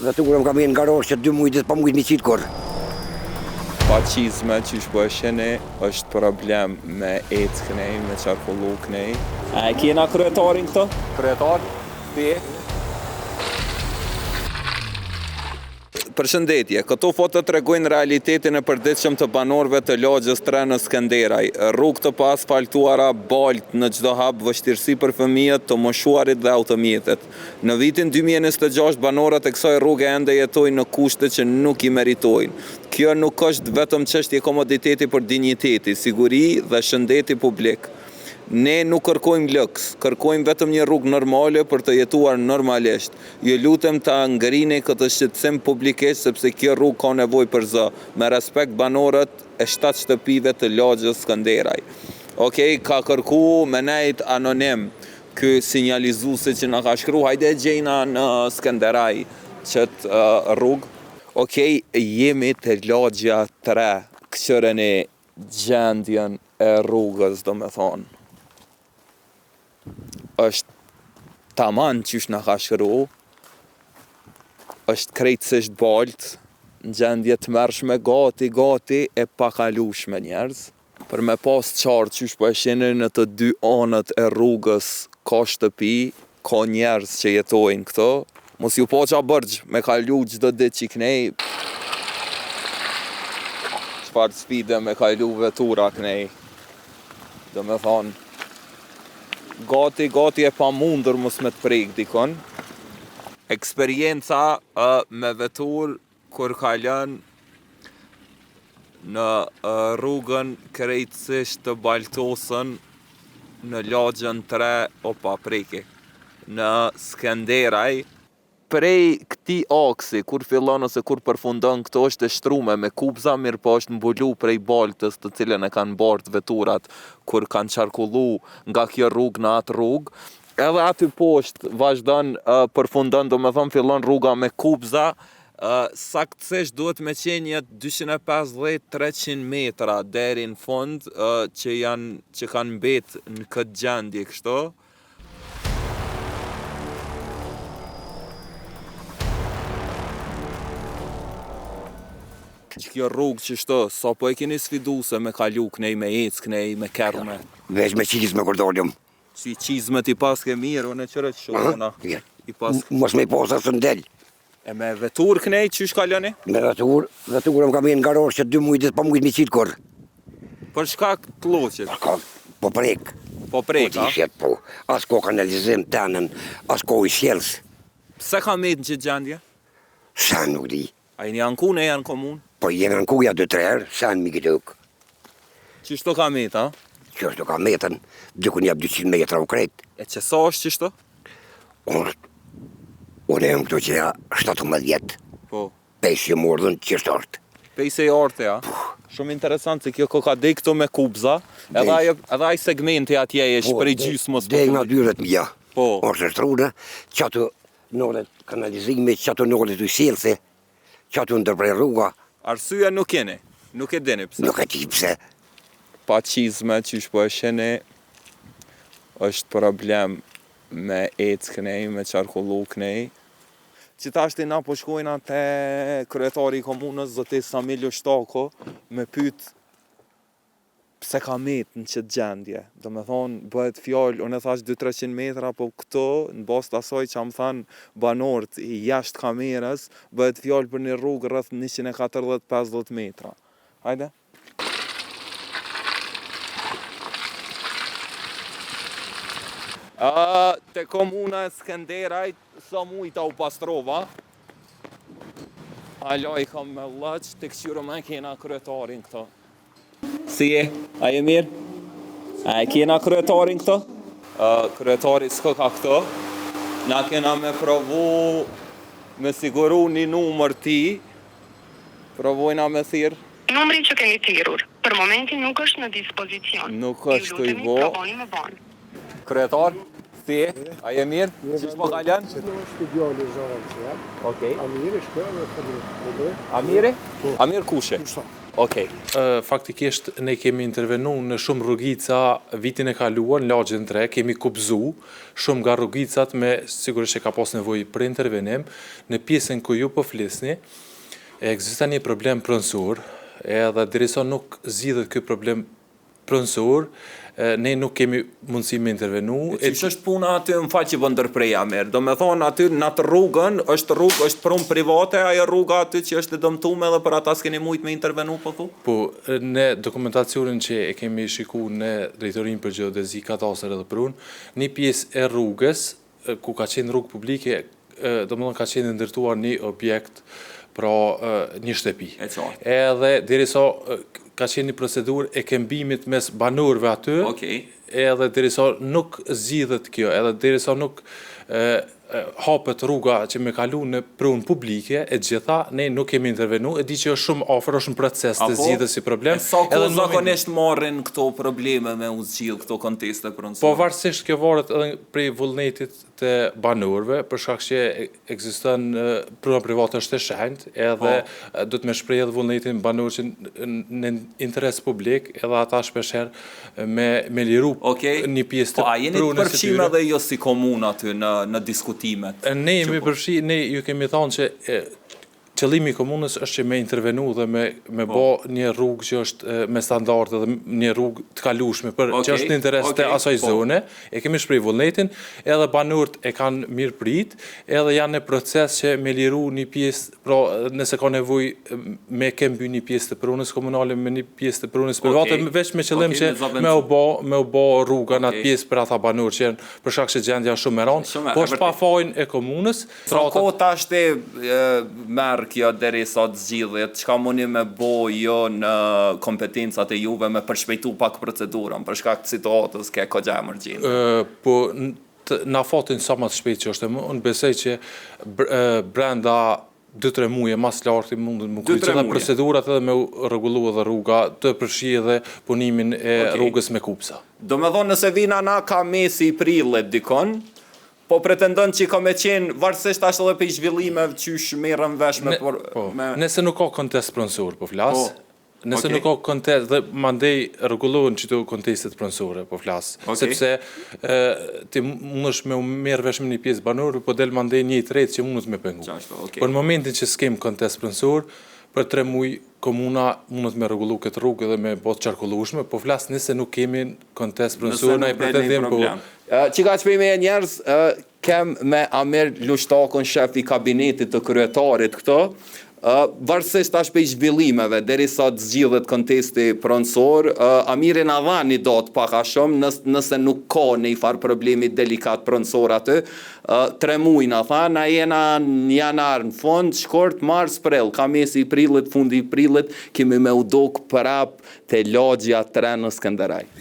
Dhe të kurëm kam jenë nga rosh që 2 mujtë pa mujtë mi qitë kur. Paqizme që është bësheni është problem me ecë kënej, me qarkullu kënej. A e kjena kryetarin këto? Kryetar? Ti? Përshëndetje, këto foto tregojnë realitetin e përditshëm të banorëve të lagjës 3 në Skenderaj. Rrugë të pa asfaltuara, baltë në çdo hap, vështirësi për fëmijët, të moshuarit dhe automjetet. Në vitin 2026 banorët e kësaj rruge ende jetojnë në kushte që nuk i meritojnë. Kjo nuk është vetëm çështje komoditeti për dinjiteti, siguri dhe shëndeti publik. Ne nuk kërkojmë lëks, kërkojmë vetëm një rrugë normale për të jetuar normalisht. Ju lutem ta ngrini këtë shqetësim publikisht sepse kjo rrugë ka nevojë për zë. Me respekt banorët e 7 shtëpive të lagjës Skenderaj. Okej, ka kërku me nejt anonim ky sinjalizuesi që na ka shkruar, hajde gjejna në Skenderaj çet rrugë. Okej, jemi te lagja 3. Këshëreni gjendjen e rrugës, domethënë. Është taman qysh na ka shkru, është krejtësisht baltë, në gjendje të mërshme, gati e pakalushme njerëz. Për me pas qartë qysh po e shihni në të 2 anët e rrugës ka shtëpi, ka njerëz që jetojnë këto. Mos ju po qa bërgjë, me kalu çdo ditë që kënej. Çfarë sfide me kalu vetura kënej. Do me thonë, gati e pa mundur mos me të prejkë dikon. Eksperienca me vetur kur kalon në rrugën krejtësisht të baltosën në lagjën 3 o pa prejke. Në Skenderaj, prej këti aksi, kur fillon ose kur përfundon këto është e shtrume me kupza, mirë po është mbulu prej baltës të cilën e kanë bart veturat kur kanë qarkullu nga kjo rrugë në atë rrugë. Edhe aty poshtë vazhdon, përfundon, do me thonë fillon rruga me kupza, saktësisht duhet me qenë 250-300 metra deri në fund që kanë mbet në këtë gjendje kështu. Kjo rrugë që shto, sa po e keni sfiduse me kalu kënej, me ecë kënej, me kerme? Veç me qizme kur dolim. Si qizme ti pas ke mirë, unë e qëre që shona. Mos me posa së ndel. E me vetur kënej, qysh kaloni? Me veturëm kam jenë nga rosh që 2 mujtë pa mujtë mi qitë kur. Për shkak të loqit? Po prek. Po prek, a? Po, as ko kanalizim tenën, as ko i sjellës. Pse ka met në që gjendje? Sa nuk di. A i një anku ne janë komun? Po jenë ankuja 2-3 herë, sa në mi këtë. Qishto ka met, a? Qishto ka metën, dykun jep 200 metra u krejt. E që sa është qishto? Unë e më këto që ja 17 vjetë. Po. Pesë që mordën qështë artë. Pesë e artë, ja? Shumë interesant se kjo ka dej këto me kupza, edhe aj segmenti atje e shprej gjysmës. Dej nga 20.000. Po. Është shtrune, që ato nëllet kanalizimi, që ato nëllet u sjellëse, që ato ndërprej rruga. Arsyeja nuk keni, nuk e dini pse. Nuk e di pse. Paqizme që po e shihni është problem me ecë kënej, me qarkullu kënej. Qitashti na po shkojna te kryetari i komunës, zoti Samiljo Shtako, me pyet pse ka met në qëtë gjendje. Do me thonë, bëhet fjallë, unë e thash 200-300 metra, po këto, në bast asaj që më thanë banorët i jashtë kamerës, bëhet fjallë për një rrugë rrëth 140-50 metra. Hajde? Te komuna e Skenderaj, sa mujta u pastrova. Aloj kam me lëq, të këshyro me kena kryetarin këto. Si e? A je mirë? A e kena kryetarin këto? Kryetari s'ka ka këto. Na kena me provu me siguru një numër ti. Provojna me thirë. Numri që keni thirur, për momentin nuk është në dispozicion. Nuk është të i vo. Provoni me vonë. Kryetar, si e? A je mirë? Qish po kalon? Që të është studiali zhavë që ja. Okej. Amiri shkërë dhe të Amiri? Amir kushe? Kushta. Okej. Faktikisht ne kemi intervenu në shumë rrugica vitin e kaluar, në lagjën 3, kemi kupzu shumë nga rrugicat me sigurisht që ka pas nevojë për intervenim. Në pjesën ku ju po flisni, ekziston një problem pronësor, edhe derisa nuk zgjidhet ky problem pronësor, ne nuk kemi mundësi me intervenu. Që është puna aty në faqe që ndërpreja merë. Do me thonë aty në atë rrugën, është prunë private, ajo rruga aty që është dëmtume dhe për ata s'keni mujt me intervenu po thu? Po, në dokumentacionin që e kemi shiku në Drejtorinë për Gjeodezi, Katastër edhe Prunë, një pjesë e rrugës, ku ka qenë rrugë publike, do më thonë ka qenë ndërtuar një objekt, pra një shtëpi. Edhe derisa ka qenë një procedurë e kembimit mes banorëve aty, edhe derisa nuk zgjidhet kjo, edhe derisa nuk hapet rruga që me kalu në prunë publike, e gjitha, ne nuk kemi intervenu, e di që është shumë afër, është në proces të zgjidhet si problem. Sa ko zakonisht marrin këto probleme me u zgjidh këto konteste pronësore? Po varësisht kjo varet edhe prej vullnetit të banorëve, për shkak që ekziston pruna private është e shenjtë, edhe do të më shpreh edhe vullnetin banorëve që në interes publik, edhe ata shpeshherë me liru një pjesë të prunës. Po a jeni të përfshim edhe jo si komunë aty në diskutimet? Ne jemi përfshi, ne ju kemi thonë që qëllimi i komunës është që me intervenu dhe me bë një rrugë që është me standarde dhe një rrugë të kalueshme për që është në interes të asaj zone. E kemi shpreh vullnetin, edhe banorët e kanë mirëprit, edhe janë në proces që me liru një pjesë, pra nëse ka nevojë me kemby një pjesë të prunës komunale me një pjesë të prunës private, veç me qëllim që me u bë rruga në atë pjesë për ata banorë që janë për shkak se gjendja është shumë e rëndë, po është pa fajin e komunës. Sa kohë tash te merr kjo deri sa të zgjidhet, çka mundi me bo jo në kompetencat e juve me përshpejtu pak procedurën, për shkak të situatës ke kogja emergjente? Po, na fatin sa më të shpejt që është, unë besoj që brenda 2-3 muaj mas larti mund të më kryqë edhe procedurat edhe me rregullu edhe rruga të përfshi edhe punimin e rrugës me kupsa. Do me thonë nëse vina na ka mesi i prillit dikon, po pretendon që ka me qenë varësisht ashtë edhe për i zhvillimeve qysh merrem vesh me... Nëse nuk ka kontest pronësor, po flas. Nëse nuk ka kontest, dhe mandej rregullohen çdo kontestet pronësore, po flas. Sepse ti mundesh me merr vesh me një pjesë banorëve, po del mandej një i tretë që mundet me pengu. Po në momentin që s'kem kontest pronësor, për 3 muaj komuna mundet me rregullu këtë rrugë dhe me botë qarkullueshme, po flas nëse nuk kemi kontest pronësor, na i pretendim po. Që ka shpejme e njerës, kem me Amir Lushtakun, shef i kabinetit të kryetarit këto, varësisht tash për i zhvillimeve, deri sa të zgjidhet kontesti pronësor, Amiri na dha një datë pak a shumë, nëse nuk ka një farë problemi delikat pronësor aty, 3 muaj na tha, na jena në janar në fund, shkort, mars, prill, ka mesi i prillit, fundi i prillit, kemi me udok prap të lagja 3 në Skënderaj.